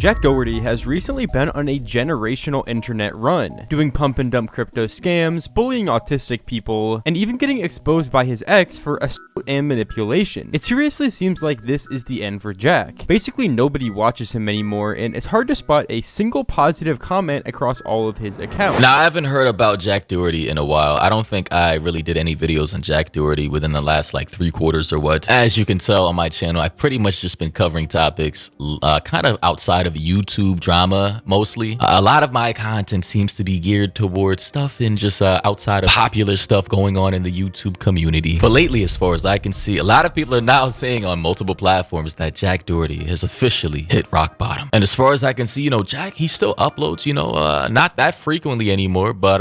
Jack Doherty has recently been on a generational internet run, doing pump and dump crypto scams, bullying autistic people, and even getting exposed by his ex for assault and manipulation. It seriously seems like this is the end for Jack. Basically, nobody watches him anymore, and it's hard to spot a single positive comment across all of his accounts. Now, I haven't heard about Jack Doherty in a while. I don't think I really did any videos on Jack Doherty within the last like 3 quarters or what. As you can tell on my channel, I've pretty much just been covering topics kind of outside of YouTube drama mostly. A lot of my content seems to be geared towards stuff in just outside of popular stuff going on in the YouTube community. But lately, as far as I can see, a lot of people are now saying on multiple platforms that Jack Doherty has officially hit rock bottom. And as far as I can see, Jack, he still uploads, not that frequently anymore, but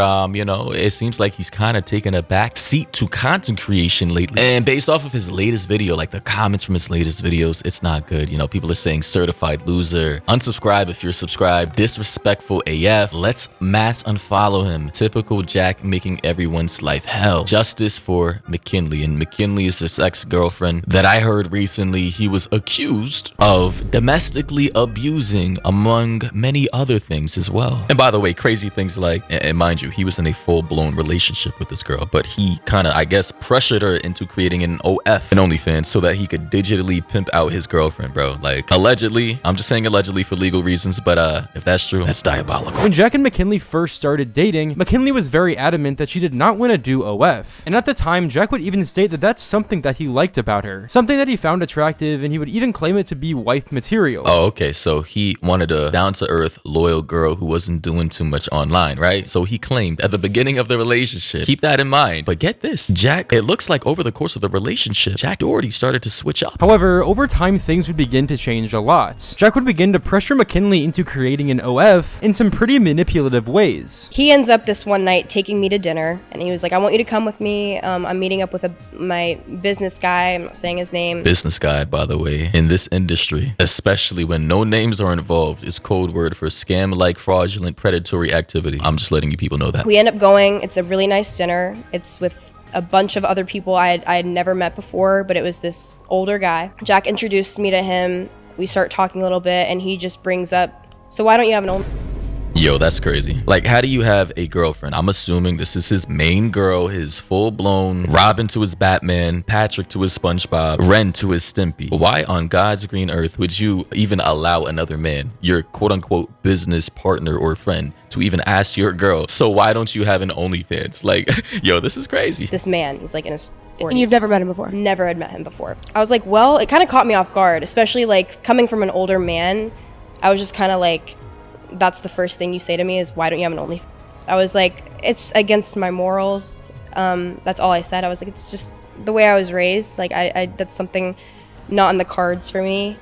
it seems like he's kind of taken a back seat to content creation lately. And based off of his latest video, like the comments from his latest videos, it's not good. People are saying certified loser, unsubscribe if you're subscribed, disrespectful AF, let's mass unfollow him, typical Jack making everyone's life hell, justice for McKinley. And McKinley is his ex-girlfriend that I heard recently he was accused of domestically abusing, among many other things as well. And by the way, crazy things like, and mind you, he was in a full-blown relationship with this girl, but he kind of, I guess, pressured her into creating an OF, an OnlyFans, so that he could digitally pimp out his girlfriend, bro. Like, allegedly, I'm just saying allegedly for legal reasons, but if that's true, that's diabolical. When Jack and McKinley first started dating, McKinley was very adamant that she did not want to do OF. And at the time, Jack would even state that that's something that he liked about her, something that he found attractive, and he would even claim it to be wife material. Oh, okay, so he wanted a down-to-earth, loyal girl who wasn't doing too much online, right? So he claimed at the beginning of the relationship. Keep that in mind. But get this, Jack, it looks like over the course of the relationship, Jack Doherty started to switch up. However, over time, things would begin to change a lot. Jack would begin to pressure McKinley into creating an OF in some pretty manipulative ways. He ends up this one night taking me to dinner, and he was like, I want you to come with me. I'm meeting up with my business guy. I'm not saying his name. Business guy, by the way, in this industry, especially when no names are involved, is code word for scam-like fraudulent predatory activity. I'm just letting you people know that. We end up going. It's a really nice dinner. It's with a bunch of other people I had never met before, but it was this older guy. Jack introduced me to him. We start talking a little bit, and he just brings up, so why don't you have an OnlyFans? Yo, that's crazy. Like, how do you have a girlfriend? I'm assuming this is his main girl, his full-blown Robin to his Batman, Patrick to his SpongeBob, Ren to his Stimpy. Why on God's green earth would you even allow another man, your quote-unquote business partner or friend, to even ask your girl, so why don't you have an OnlyFans? Like, yo, this is crazy. This man, he's like in his 40s. And you've never met him before? Never had met him before. I was like, well, it kind of caught me off guard, especially like coming from an older man. I was just kind of like, that's the first thing you say to me is, why don't you have an OnlyFans? I was like, it's against my morals. That's all I said. I was like, it's just the way I was raised. Like, I that's something not in the cards for me.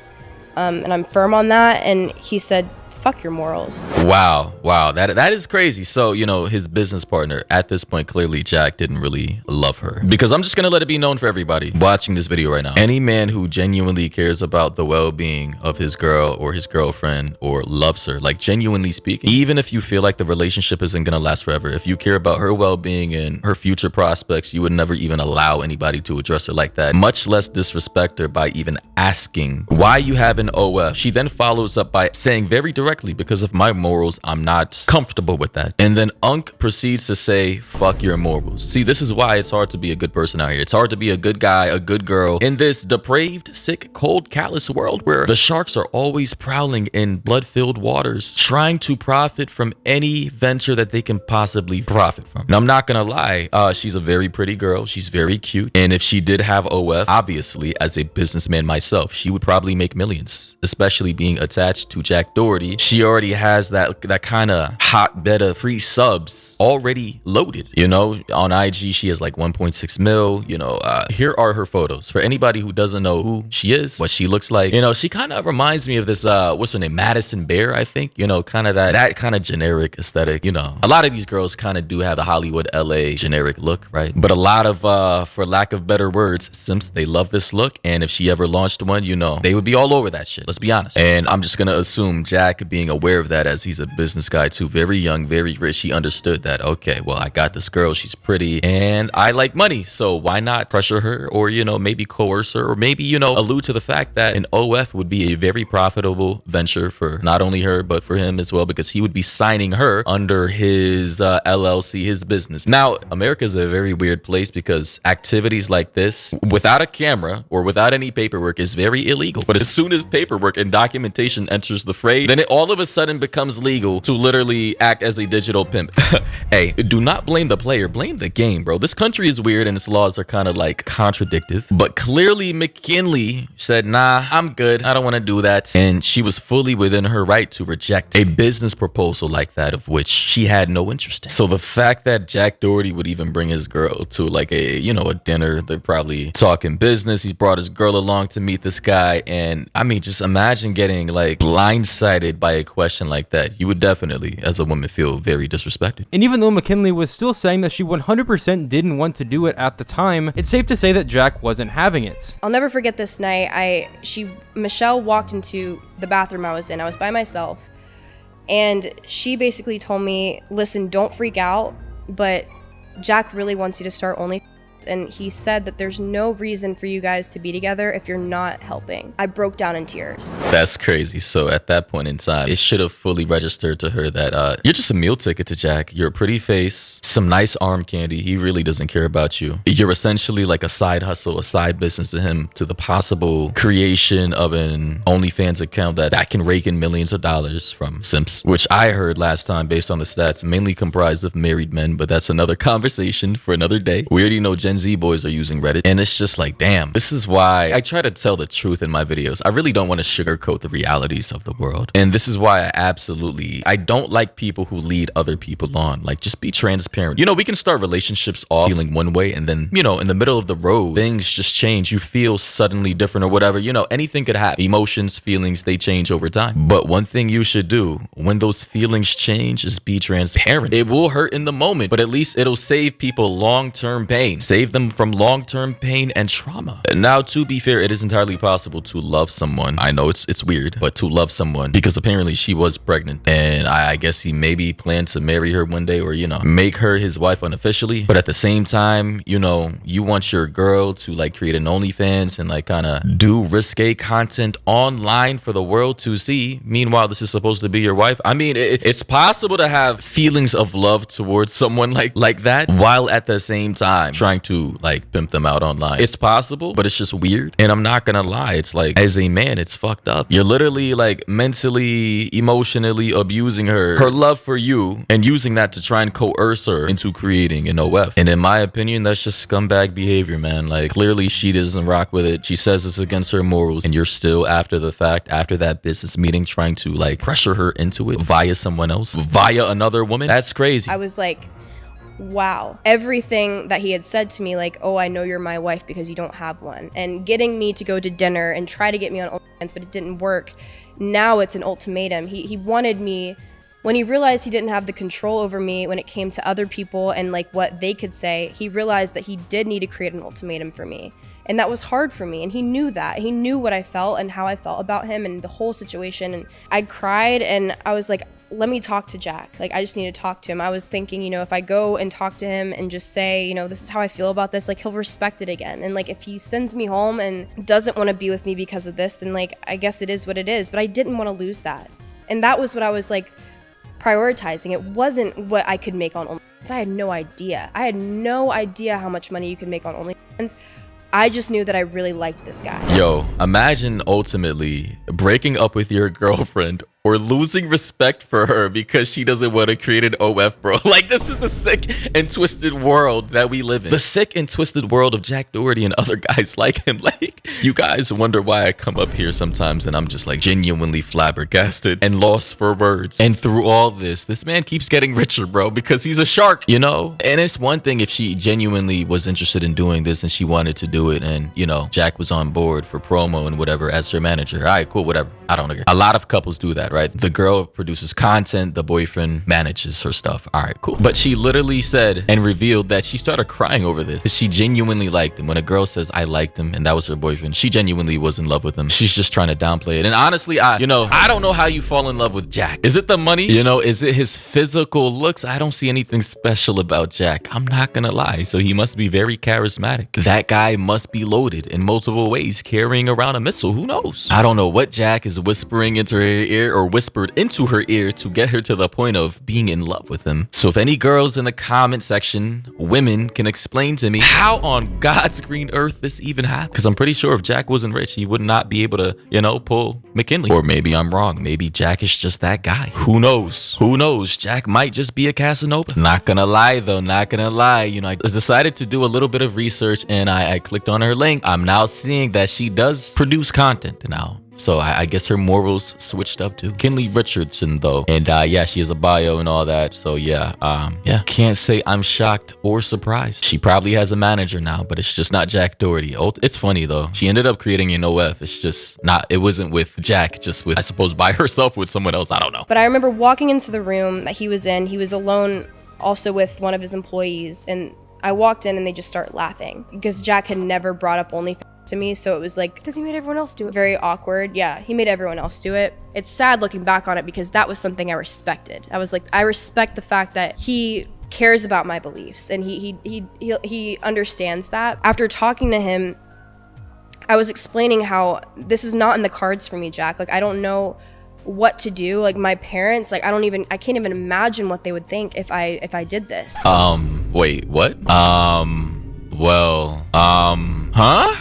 And I'm firm on that. And he said, fuck your morals. Wow, that is crazy. So, his business partner, at this point, clearly Jack didn't really love her. Because I'm just gonna let it be known for everybody watching this video right now, any man who genuinely cares about the well-being of his girl or his girlfriend or loves her, like genuinely speaking, even if you feel like the relationship isn't gonna last forever, if you care about her well-being and her future prospects, you would never even allow anybody to address her like that, much less disrespect her by even asking why you have an OF. She then follows up by saying very directly, because of my morals, I'm not comfortable with that. And then Unc proceeds to say, fuck your morals. See, this is why it's hard to be a good person out here. It's hard to be a good guy, a good girl in this depraved, sick, cold, callous world where the sharks are always prowling in blood-filled waters, trying to profit from any venture that they can possibly profit from. And I'm not gonna lie, she's a very pretty girl. She's very cute. And if she did have OF, obviously, as a businessman myself, she would probably make millions, especially being attached to Jack Doherty. She already has that kind of hotbed of free subs already loaded. On IG, she has like 1.6 mil. Here are her photos. For anybody who doesn't know who she is, what she looks like, she kind of reminds me of this, what's her name? Madison Bear, I think. Kind of that kind of generic aesthetic. A lot of these girls kind of do have the Hollywood, LA generic look, right? But a lot of, for lack of better words, simps, they love this look. And if she ever launched one, they would be all over that shit. Let's be honest. And I'm just going to assume Jack being aware of that, as he's a business guy too, very young, very rich, he understood that, okay, well, I got this girl, she's pretty, and I like money, so why not pressure her, or, you know, maybe coerce her, or maybe, you know, allude to the fact that an OF would be a very profitable venture for not only her, but for him as well, because he would be signing her under his LLC, his business. Now, America is a very weird place because activities like this, without a camera or without any paperwork, is very illegal. But as soon as paperwork and documentation enters the fray, then it all of a sudden becomes legal to literally act as a digital pimp. Hey, do not blame the player, blame the game, bro. This country is weird and its laws are kind of like contradictive. But clearly McKinley said, nah, I'm good, I don't want to do that. And she was fully within her right to reject a business proposal like that, of which she had no interest in. So the fact that Jack Doherty would even bring his girl to like a, you know, a dinner, they're probably talking business, he's brought his girl along to meet this guy, and I mean, just imagine getting like blindsided by a question like that. You would definitely, as a woman, feel very disrespected. And even though McKinley was still saying that she 100% didn't want to do it at the time, it's safe to say that Jack wasn't having it. I'll never forget this night. Michelle walked into the bathroom I was in. I was by myself, and she basically told me, listen, don't freak out, but Jack really wants you to start OnlyFans, and he said that there's no reason for you guys to be together if you're not helping. I broke down in tears. That's crazy. So at that point in time, it should have fully registered to her that you're just a meal ticket to Jack. You're a pretty face, some nice arm candy. He really doesn't care about you. You're essentially like a side hustle, a side business to him, to the possible creation of an OnlyFans account that can rake in millions of dollars from simps, which I heard last time, based on the stats, mainly comprised of married men, but that's another conversation for another day. We already know Gen Z boys are using Reddit, and it's just like, damn, this is why I try to tell the truth in my videos. I really don't want to sugarcoat the realities of the world, and this is why I don't like people who lead other people on. Like, just be transparent. You know, we can start relationships off feeling one way, and then, you know, in the middle of the road, things just change. You feel suddenly different or whatever. You know, anything could happen. Emotions, feelings, they change over time. But one thing you should do when those feelings change is be transparent. It will hurt in the moment, but at least it'll save people long-term pain. Save them from long-term pain and trauma. Now, to be fair, it is entirely possible to love someone. I know it's weird, but to love someone, because apparently she was pregnant, and I guess he maybe planned to marry her one day, or, you know, make her his wife unofficially. But at the same time, you know, you want your girl to like create an OnlyFans and like kind of do risque content online for the world to see. Meanwhile, this is supposed to be your wife. I mean, it's possible to have feelings of love towards someone like that, while at the same time trying to like pimp them out online. It's possible, but it's just weird. And I'm not gonna lie, it's like, as a man, it's fucked up. You're literally like mentally, emotionally abusing her love for you, and using that to try and coerce her into creating an OF. And in my opinion, that's just scumbag behavior, man. Like, clearly she doesn't rock with it. She says it's against her morals, and you're still, after the fact, after that business meeting, trying to like pressure her into it via someone else, via another woman. That's crazy. I was like, wow. Everything that he had said to me, like, oh, I know you're my wife because you don't have one, and getting me to go to dinner and try to get me on OnlyFans, but it didn't work. Now it's an ultimatum. He wanted me, when he realized he didn't have the control over me when it came to other people and like what they could say, he realized that he did need to create an ultimatum for me. And that was hard for me, and he knew that. He knew what I felt and how I felt about him and the whole situation. And I cried, and I was like, let me talk to Jack. Like, I just need to talk to him. I was thinking, you know, if I go and talk to him and just say, you know, this is how I feel about this, like, he'll respect it again. And like, if he sends me home and doesn't want to be with me because of this, then like, I guess it is what it is. But I didn't want to lose that. And that was what I was like prioritizing. It wasn't what I could make on OnlyFans. I had no idea. I had no idea how much money you could make on OnlyFans. I just knew that I really liked this guy. Yo, imagine ultimately breaking up with your girlfriend or losing respect for her because she doesn't want to create an OF, bro. Like, this is the sick and twisted world that we live in. The sick and twisted world of Jack Doherty and other guys like him. Like, you guys wonder why I come up here sometimes and I'm just like genuinely flabbergasted and lost for words. And through all this man keeps getting richer, bro, because he's a shark, you know? And it's one thing if she genuinely was interested in doing this and she wanted to do it, and, you know, Jack was on board for promo and whatever as her manager. All right, cool, whatever. I don't agree. A lot of couples do that, right? The girl produces content, the boyfriend manages her stuff. All right, cool. But she literally said and revealed that she started crying over this because she genuinely liked him. When a girl says I liked him and that was her boyfriend, she genuinely was in love with him. She's just trying to downplay it. And honestly, I don't know how you fall in love with Jack. Is it the money? Is it his physical looks? I don't see anything special about Jack. I'm not gonna lie. So he must be very charismatic. That guy must be loaded in multiple ways, carrying around a missile. Who knows? I don't know what Jack is whispering into her ear or whispered into her ear to get her to the point of being in love with him. So if any girls in the comment section, women, can explain to me how on God's green earth this even happened. Because I'm pretty sure if Jack wasn't rich, he would not be able to, pull McKinley. Or maybe I'm wrong. Maybe Jack is just that guy. Who knows? Who knows? Jack might just be a Casanova. Not gonna lie though, not gonna lie. I decided to do a little bit of research and I clicked on her link. I'm now seeing that she does produce content now. So I guess her morals switched up too. Kinley Richardson though. And yeah, she has a bio and all that. So yeah, can't say I'm shocked or surprised. She probably has a manager now, but it's just not Jack Doherty. It's funny though. She ended up creating an OF. It's just not, it wasn't with Jack, just with, I suppose, by herself with someone else. I don't know. But I remember walking into the room that he was in. He was alone also with one of his employees. And I walked in and they just start laughing because Jack had never brought up OnlyFans to me, so it was like, because he made everyone else do it. Very awkward. Yeah, he made everyone else do it. It's sad looking back on it because that was something I respected. I was like, I respect the fact that he cares about my beliefs and he understands that. After talking to him, I was explaining how this is not in the cards for me, Jack. Like, I don't know what to do. Like, my parents, like, I can't even imagine what they would think if I did this. Wait, what? Huh?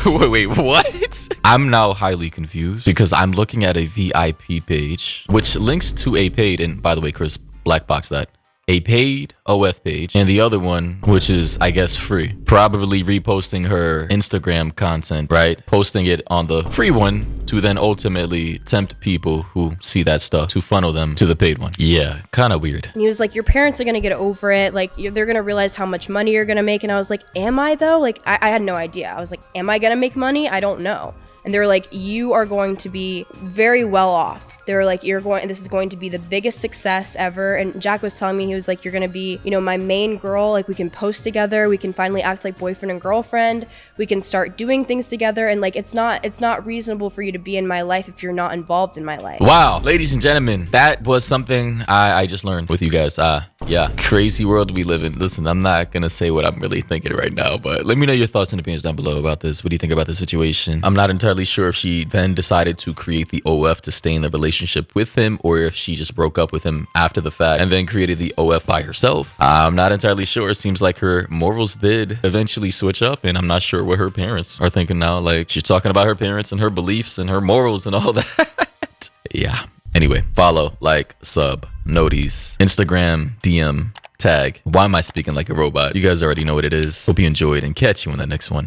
Wait, what? I'm now highly confused because I'm looking at a VIP page, which links to a paid, and by the way, Chris, black box that, a paid OF page, and the other one, which is, I guess, free. Probably reposting her Instagram content, right? Posting it on the free one to then ultimately tempt people who see that stuff to funnel them to the paid one. Yeah, kind of weird. And he was like, your parents are going to get over it. Like, they're going to realize how much money you're going to make. And I was like, am I though? Like, I had no idea. I was like, am I going to make money? I don't know. And they were like, you are going to be very well off. They were like, this is going to be the biggest success ever. And Jack was telling me, he was like, you're going to be, my main girl. Like, we can post together. We can finally act like boyfriend and girlfriend. We can start doing things together. And like, it's not reasonable for you to be in my life if you're not involved in my life. Wow. Ladies and gentlemen, that was something I just learned with you guys. Yeah, crazy world we live in. Listen, I'm not going to say what I'm really thinking right now, but let me know your thoughts and opinions down below about this. What do you think about the situation? I'm not entirely sure if she then decided to create the OF to stay in the relationship with him, or if she just broke up with him after the fact and then created the OF by herself. I'm not entirely sure. It seems like her morals did eventually switch up, and I'm not sure what her parents are thinking now. Like, she's talking about her parents and her beliefs and her morals and all that. Yeah. Anyway, follow, like, sub, noties, Instagram, DM, tag. Why am I speaking like a robot? You guys already know what it is. Hope you enjoyed and catch you in the next one.